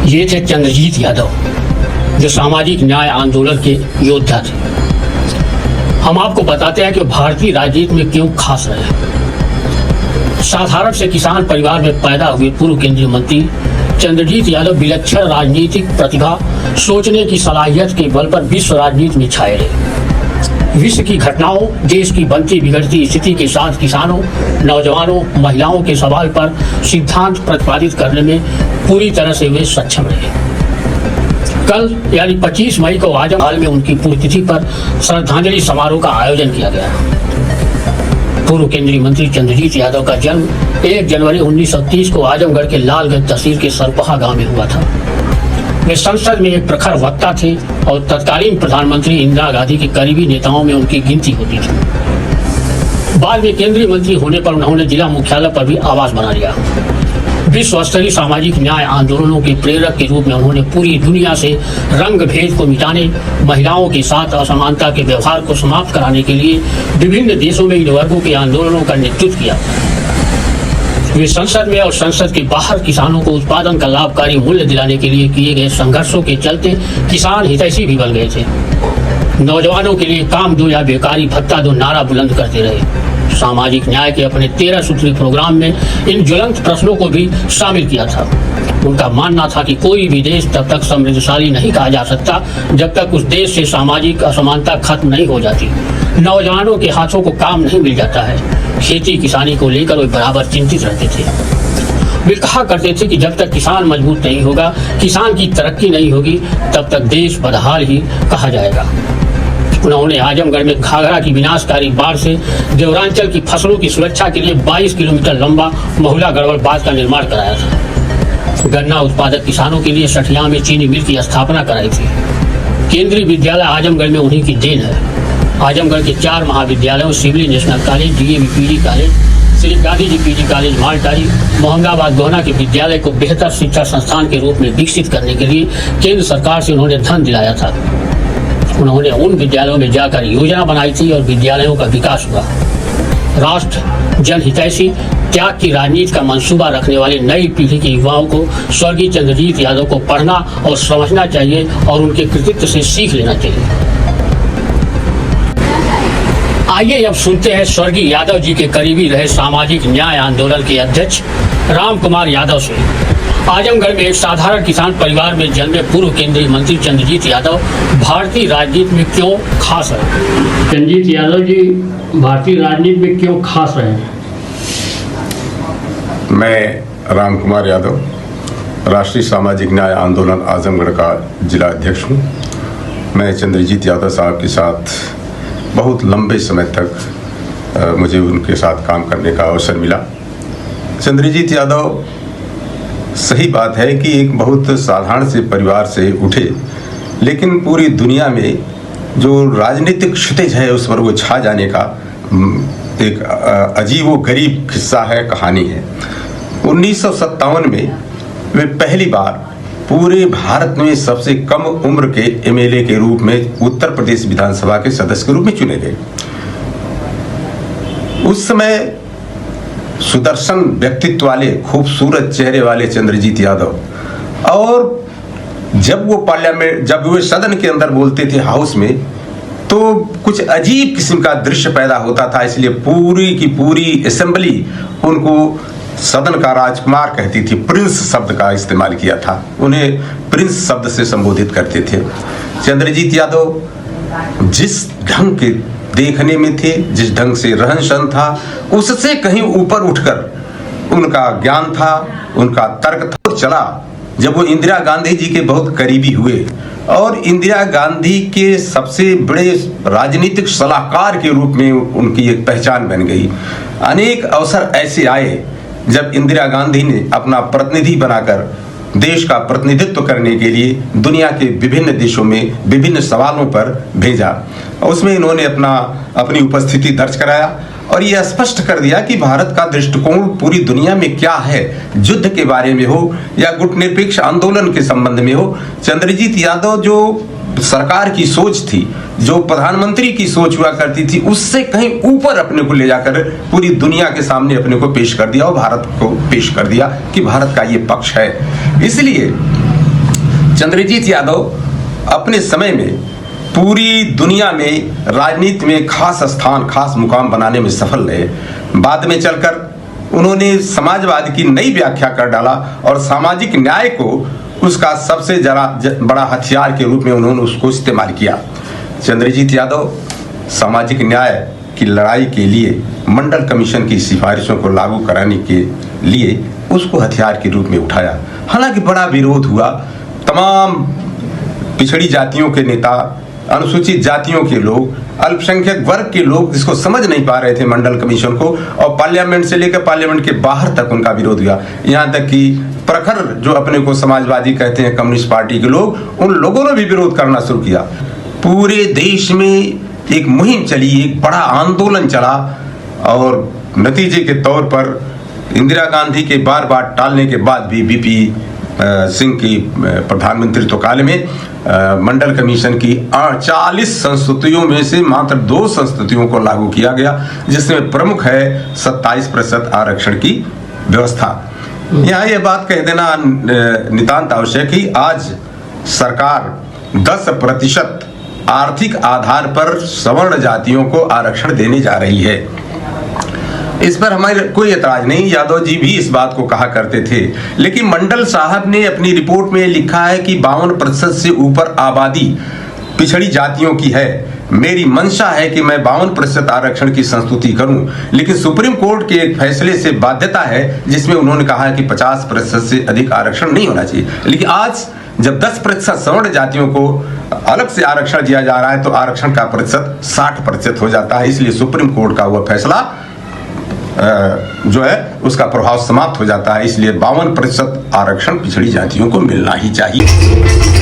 ये थे चंद्रजीत यादव, जो सामाजिक न्याय आंदोलन के योद्धा थे। हम आपको बताते हैं कि भारतीय राजनीति में क्यों खास रहे। साधारण से किसान परिवार में पैदा हुए पूर्व केंद्रीय मंत्री चंद्रजीत यादव विलक्षण राजनीतिक प्रतिभा, सोचने की सलाहियत के बल पर विश्व राजनीति में छाए रहे। विश्व की घटनाओं, देश की बनती बिगड़ती स्थिति के साथ किसानों, नौजवानों, महिलाओं के सवाल पर सिद्धांत प्रतिपादित करने में पूरी तरह से वे सक्षम रहे। कल यानी 25 मई को आजमगढ़ में उनकी पुण्यतिथि पर श्रद्धांजलि समारोह का आयोजन किया गया। पूर्व केंद्रीय मंत्री चंद्रजीत यादव का जन्म 1 जनवरी 1930 को आजमगढ़ के लालगंज तहसील के सरपहा गांव में हुआ था। वे संसद में एक प्रखर वक्ता थे और तत्कालीन प्रधानमंत्री इंदिरा गांधी के करीबी नेताओं में उनकी गिनती होती थी। बाद में केंद्रीय मंत्री होने पर उन्होंने जिला मुख्यालय पर भी आवास बना लिया। विश्व स्तरीय सामाजिक न्याय आंदोलनों के प्रेरक के रूप में उन्होंने पूरी दुनिया से रंग भेद को मिटाने, महिलाओं के साथ असमानता के व्यवहार को समाप्त कराने के लिए विभिन्न देशों में इन वर्गों के आंदोलनों का नेतृत्व किया। वे संसद में और संसद के बाहर किसानों को उत्पादन का लाभकारी मूल्य दिलाने के लिए किए गए संघर्षों के चलते किसान हितैषी भी बन गए थे। नौजवानों के लिए काम दो या बेकारी भत्ता दो नारा बुलंद करते रहे। सामाजिक न्याय के अपने 13 सूत्री प्रोग्राम में इन ज्वलंत प्रश्नों को भी शामिल किया था। उनका मानना था कि कोई भी देश तब तक समृद्धशाली नहीं कहा जा सकता जब तक उस देश से सामाजिक असमानता खत्म नहीं हो जाती। नौजवानों के हाथों को काम नहीं मिल जाता है। खेती किसानी को लेकर वे बराबर चिंतित रहते थे। वे कहा करते थे कि जब तक किसान मजबूत नहीं होगा, किसान की तरक्की नहीं होगी, तब तक देश बदहाल ही कहा जाएगा। उन्होंने आजमगढ़ में घाघरा की विनाशकारी बाढ़ से देवरांचल की फसलों की सुरक्षा के लिए 22 किलोमीटर लंबा महुला गढ़वल बांध का निर्माण कराया था। गन्ना उत्पादक किसानों के लिए सठिया में चीनी मिल की स्थापना कराई थी। केंद्रीय विद्यालय आजमगढ़ में उन्हीं की देन है। आजमगढ़ के 4 महाविद्यालयों civil national college, DAV PG college, Shri Gandhi ji PG college Maltari, Mohammadabad Gohna के विद्यालय को बेहतर शिक्षा संस्थान के रूप में विकसित करने के लिए केंद्र सरकार से उन्होंने धन दिलाया था। उन्होंने उन विद्यालयों में जाकर योजना बनाई थी और विद्यालयों का विकास हुआ। राष्ट्र जनहितैषी त्याग की राजनीति का मंसूबा रखने वाली नई पीढ़ी के युवाओं को स्वर्गीय चंद्रजीत यादव को पढ़ना और समझना चाहिए और उनके कृतित्व से सीख लेना चाहिए। आइए अब सुनते हैं स्वर्गीय यादव जी के करीबी रहे सामाजिक न्याय आंदोलन के अध्यक्ष राम कुमार यादव से। आजमगढ़ में एक साधारण किसान परिवार में जन्मे पूर्व केंद्रीय मंत्री चंद्रजीत यादव भारतीय राजनीति में क्यों खास है। चंद्रजीत यादव जी भारतीय राजनीति में क्यों खास रहे। मैं राम कुमार यादव, राष्ट्रीय सामाजिक न्याय आंदोलन आजमगढ़ का जिला अध्यक्ष हूँ। मैं चंद्रजीत यादव साहब के साथ बहुत लंबे समय तक मुझे उनके साथ काम करने का अवसर मिला। चंद्रजीत यादव, सही बात है कि एक बहुत साधारण से परिवार से उठे, लेकिन पूरी दुनिया में जो राजनीतिक क्षितिज है उस पर वो छा जाने का एक अजीब व गरीब किस्सा है, कहानी है। 1957 में वे पहली बार पूरे भारत में सबसे कम उम्र के एमएलए के रूप में उत्तर प्रदेश विधानसभा के सदस्य के रूप में चुने गए। उस समय सुदर्शन व्यक्तित्व वाले, खूबसूरत चेहरे वाले चंद्रजीत यादव, और जब वो सदन के अंदर बोलते थे हाउस में, तो कुछ अजीब किस्म का दृश्य पैदा होता था। इसलिए पूरी की पूरी असेंबली उनको सदन का राजकुमार कहती थी। प्रिंस शब्द का इस्तेमाल किया था, उन्हें प्रिंस शब्द से संबोधित करते थे। चंद्रजीत यादव जिस ढंग के देखने में थे, जिस ढंग से रहन सहन था, उससे कहीं ऊपर उठकर उनका ज्ञान था, उनका तर्क था। चला जब वो इंदिरा गांधी जी के बहुत करीबी हुए और इंदिरा गांधी के सबसे बड़े राजनीतिक सलाहकार के रूप में उनकी एक पहचान बन गई। अनेक अवसर ऐसे आए जब इंदिरा गांधी ने अपना प्रतिनिधि बनाकर देश का प्रतिनिधित्व करने के लिए दुनिया के विभिन्न देशों में विभिन्न सवालों पर भेजा। उसमें इन्होंने अपनी उपस्थिति दर्ज कराया और यह स्पष्ट कर दिया कि भारत का दृष्टिकोण पूरी दुनिया में क्या है, युद्ध के बारे में हो या गुटनिरपेक्ष आंदोलन के संबंध में हो। चंद्रजीत यादव जो सरकार की सोच थी, जो प्रधानमंत्री की सोच हुआ करती थी, उससे कहीं ऊपर अपने को ले जाकर पूरी दुनिया के सामने अपने को पेश कर दिया और भारत को पेश कर दिया कि भारत का ये पक्ष है। इसलिए चंद्रजीत यादव अपने समय में पूरी दुनिया में राजनीति में खास स्थान, खास मुकाम बनाने में सफल रहे। बाद में चलकर उन्होंने समाजवाद की नई व्याख्या कर डाला और सामाजिक न्याय को उसका सबसे बड़ा हथियार के रूप में उन्होंने उसको इस्तेमाल किया। चंद्रजीत यादव सामाजिक न्याय की लड़ाई के लिए मंडल कमीशन की सिफारिशों को लागू कराने के लिए उसको हथियार के रूप में उठाया। हालांकि बड़ा विरोध हुआ, तमाम पिछड़ी जातियों के नेता, अनुसूचित जातियों के लोग, अल्पसंख्यक वर्ग के लोग जिसको समझ नहीं पा रहे थे मंडल कमीशन को, और पार्लियामेंट से लेकर पार्लियामेंट के बाहर तक उनका विरोध हुआ। यहाँ तक कि प्रखर जो अपने को समाजवादी कहते हैं कम्युनिस्ट पार्टी के लोग, उन लोगों ने भी विरोध करना शुरू किया। पूरे देश में एक मुहिम चली, एक बड़ा आंदोलन चला और नतीजे के तौर पर इंदिरा गांधी के बार बार टालने के बाद भी वीपी सिंह की प्रधानमंत्रित्व काल में मंडल कमीशन की 40 संस्तुतियों में से मात्र 2 संस्तुतियों को लागू किया गया, जिसमें प्रमुख है 27% आरक्षण की व्यवस्था। यहाँ यह बात कह देना नितांत आवश्यक है कि आज सरकार 10% आर्थिक आधार पर सवर्ण जातियों को आरक्षण देने जा रही है। इस पर हमारे कोई एतराज नहीं, यादव जी भी इस बात को कहा करते थे। लेकिन मंडल साहब ने अपनी रिपोर्ट में लिखा है कि 52% से ऊपर आबादी पिछड़ी जातियों की है। मेरी मंशा है कि मैं 52% आरक्षण की संस्तुति करूं, लेकिन सुप्रीम कोर्ट के एक फैसले से बाध्यता है जिसमें उन्होंने कहा है कि 50% से अधिक आरक्षण नहीं होना चाहिए। लेकिन आज जब 10% सवर्ण जातियों को अलग से आरक्षण दिया जा रहा है तो आरक्षण का प्रतिशत 60% हो जाता है। इसलिए सुप्रीम कोर्ट का वह फैसला जो है उसका प्रभाव समाप्त हो जाता है। इसलिए 52% आरक्षण पिछड़ी जातियों को मिलना ही चाहिए।